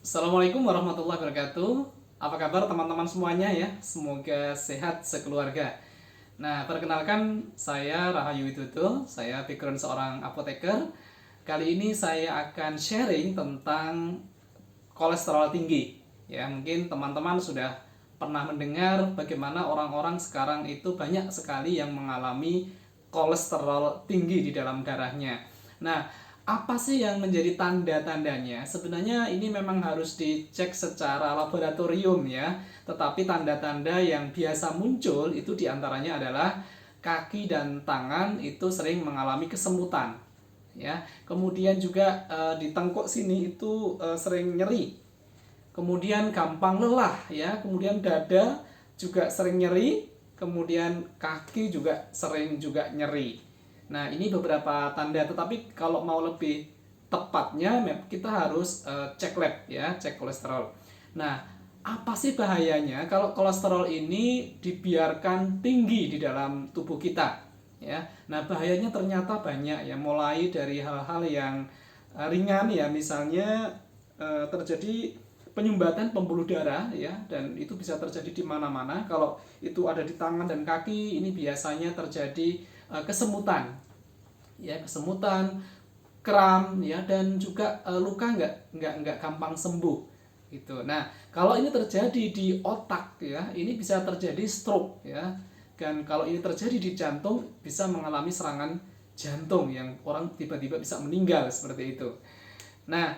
Assalamualaikum warahmatullahi wabarakatuh. Apa kabar teman-teman semuanya ya? Semoga sehat sekeluarga. Nah, perkenalkan saya Rahayu Widodo, saya background seorang apoteker. Kali ini saya akan sharing tentang kolesterol tinggi. Ya, mungkin teman-teman sudah pernah mendengar bagaimana orang-orang sekarang itu banyak sekali yang mengalami kolesterol tinggi di dalam darahnya. Nah, apa sih yang menjadi tanda-tandanya? Sebenarnya ini memang harus dicek secara laboratorium ya. Tetapi tanda-tanda yang biasa muncul itu diantaranya adalah kaki dan tangan itu sering mengalami kesemutan. Ya, kemudian juga di tengkuk sini itu sering nyeri, kemudian gampang lelah ya, kemudian dada juga sering nyeri, kemudian kaki juga sering juga nyeri. Nah, ini beberapa tanda, tetapi kalau mau lebih tepatnya kita harus cek lab ya, cek kolesterol. Nah, apa sih bahayanya kalau kolesterol ini dibiarkan tinggi di dalam tubuh kita? Ya, nah bahayanya ternyata banyak ya, mulai dari hal-hal yang ringan ya, misalnya terjadi penyumbatan pembuluh darah ya, dan itu bisa terjadi di mana-mana. Kalau itu ada di tangan dan kaki, ini biasanya terjadi kesemutan ya, kesemutan, kram ya, dan juga luka nggak gampang sembuh gitu. Nah, kalau ini terjadi di otak ya, ini bisa terjadi stroke ya. Dan kalau ini terjadi di jantung, bisa mengalami serangan jantung yang orang tiba-tiba bisa meninggal seperti itu. Nah,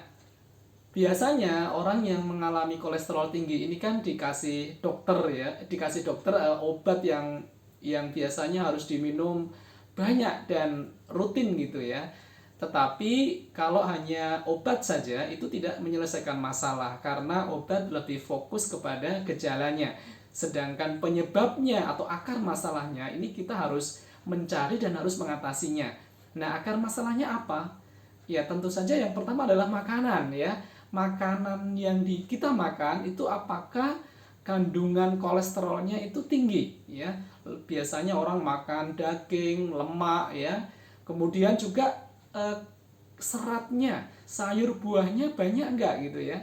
biasanya orang yang mengalami kolesterol tinggi ini kan dikasih dokter ya, dikasih dokter obat yang biasanya harus diminum banyak dan rutin gitu ya. Tetapi kalau hanya obat saja itu tidak menyelesaikan masalah, karena obat lebih fokus kepada gejalanya. Sedangkan penyebabnya atau akar masalahnya ini kita harus mencari dan harus mengatasinya. Nah, akar masalahnya apa? Ya, tentu saja yang pertama adalah makanan ya. Makanan yang kita makan itu apakah kandungan kolesterolnya itu tinggi ya. Biasanya orang makan daging, lemak ya. Kemudian juga eh, seratnya, sayur buahnya banyak enggak gitu ya.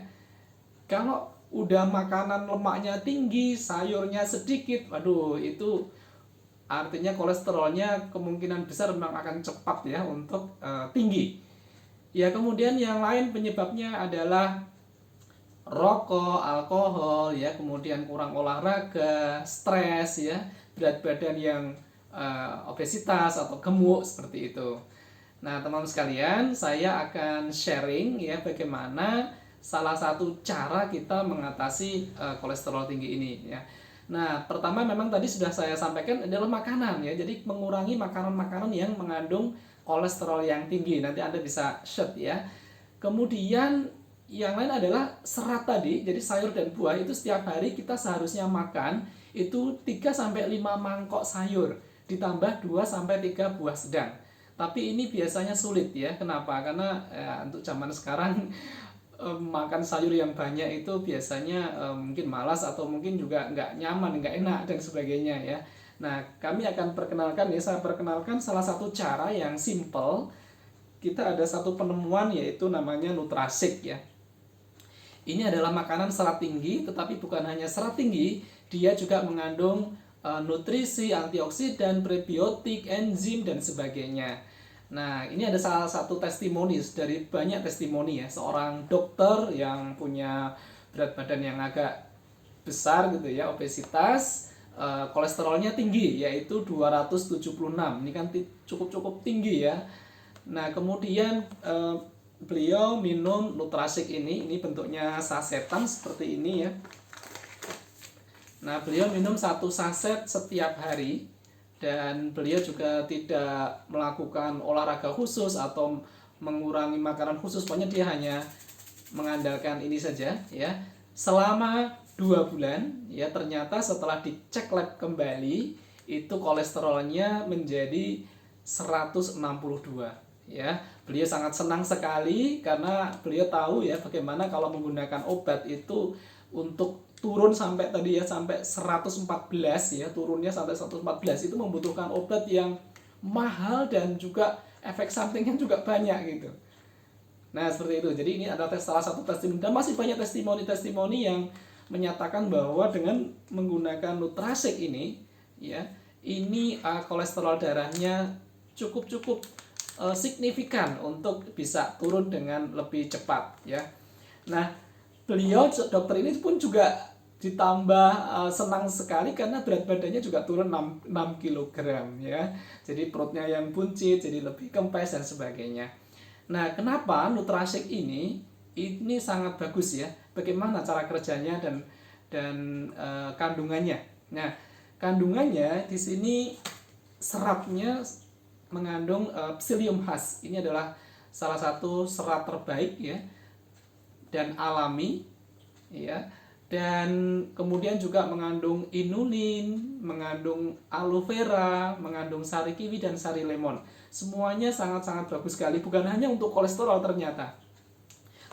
Kalau udah makanan lemaknya tinggi, sayurnya sedikit, waduh itu artinya kolesterolnya kemungkinan besar memang akan cepat ya untuk tinggi. Ya, kemudian yang lain penyebabnya adalah rokok, alkohol ya, kemudian kurang olahraga, stres ya, berat badan yang obesitas atau gemuk seperti itu. Nah, teman-teman sekalian, saya akan sharing ya bagaimana salah satu cara kita mengatasi kolesterol tinggi ini ya. Nah, pertama memang tadi sudah saya sampaikan adalah makanan ya. Jadi mengurangi makanan-makanan yang mengandung kolesterol yang tinggi. Nanti Anda bisa shot ya. Kemudian yang lain adalah serat tadi. Jadi sayur dan buah itu setiap hari kita seharusnya makan itu 3 sampai 5 mangkok sayur ditambah 2 sampai 3 buah sedang. Tapi ini biasanya sulit ya. Kenapa? Karena untuk zaman sekarang makan sayur yang banyak itu biasanya mungkin malas atau mungkin juga nggak nyaman, nggak enak dan sebagainya ya. Nah, kami akan perkenalkan ya, saya perkenalkan salah satu cara yang simple. Kita ada satu penemuan yaitu namanya Nutrasik ya. Ini adalah makanan serat tinggi, tetapi bukan hanya serat tinggi, dia juga mengandung nutrisi, antioksidan, prebiotik, enzim dan sebagainya. Nah, ini ada salah satu testimoni dari banyak testimoni ya, seorang dokter yang punya berat badan yang agak besar gitu ya, obesitas, kolesterolnya tinggi yaitu 276. Ini kan cukup tinggi ya. Nah, kemudian beliau minum Nutrasik ini bentuknya sasetan seperti ini ya. Nah, beliau minum satu saset setiap hari, dan beliau juga tidak melakukan olahraga khusus atau mengurangi makanan khusus, pokoknya dia hanya mengandalkan ini saja ya. Selama 2 bulan ya, ternyata setelah dicek lab kembali itu kolesterolnya menjadi 162 ya. Beliau sangat senang sekali karena beliau tahu ya bagaimana kalau menggunakan obat itu untuk turun sampai tadi ya, sampai 114 ya, turunnya sampai 114 itu membutuhkan obat yang mahal dan juga efek sampingnya juga banyak gitu. Nah, seperti itu. Jadi ini adalah salah satu testimoni, dan masih banyak testimoni-testimoni yang menyatakan bahwa dengan menggunakan Nutrasek ini, ya, ini kolesterol darahnya cukup signifikan untuk bisa turun dengan lebih cepat, ya. Nah, beliau dokter ini pun juga ditambah senang sekali karena berat badannya juga turun 6 kg, ya. Jadi perutnya yang buncit, jadi lebih kempes dan sebagainya. Nah, kenapa Nutrasek ini sangat bagus ya? Bagaimana cara kerjanya dan kandungannya? Nah, kandungannya di sini seratnya mengandung psyllium husk. Ini adalah salah satu serat terbaik ya dan alami ya. Dan kemudian juga mengandung inulin, mengandung aloe vera, mengandung sari kiwi dan sari lemon. Semuanya sangat-sangat bagus sekali, bukan hanya untuk kolesterol ternyata,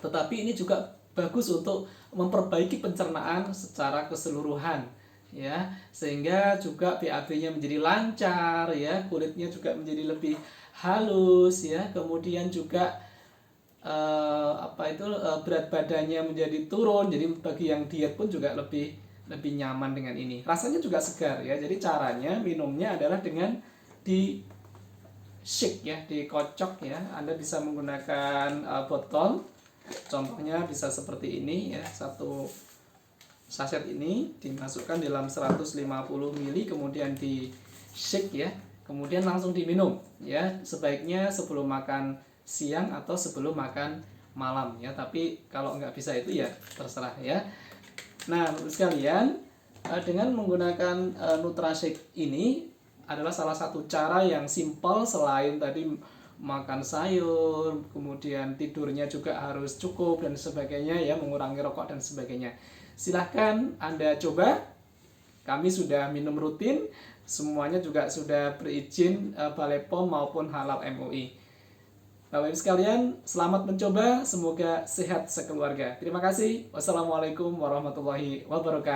tetapi ini juga bagus untuk memperbaiki pencernaan secara keseluruhan ya, sehingga juga BAB-nya menjadi lancar ya, kulitnya juga menjadi lebih halus ya, kemudian juga berat badannya menjadi turun. Jadi bagi yang diet pun juga lebih nyaman dengan ini. Rasanya juga segar ya. Jadi caranya minumnya adalah dengan di shake ya, dikocok ya. Anda bisa menggunakan botol. Contohnya bisa seperti ini ya, satu saset ini dimasukkan dalam 150 ml, kemudian di shake ya, kemudian langsung diminum ya, sebaiknya sebelum makan siang atau sebelum makan malam ya, tapi kalau nggak bisa itu ya terserah ya. Nah, sekalian, dengan menggunakan Nutrasek ini adalah salah satu cara yang simpel, selain tadi makan sayur, kemudian tidurnya juga harus cukup dan sebagainya ya, mengurangi rokok dan sebagainya. Silahkan Anda coba. Kami sudah minum rutin, semuanya juga sudah berizin Balai POM maupun Halal MUI. Bapak Ibu sekalian, selamat mencoba, semoga sehat sekeluarga. Terima kasih. Wassalamualaikum warahmatullahi wabarakatuh.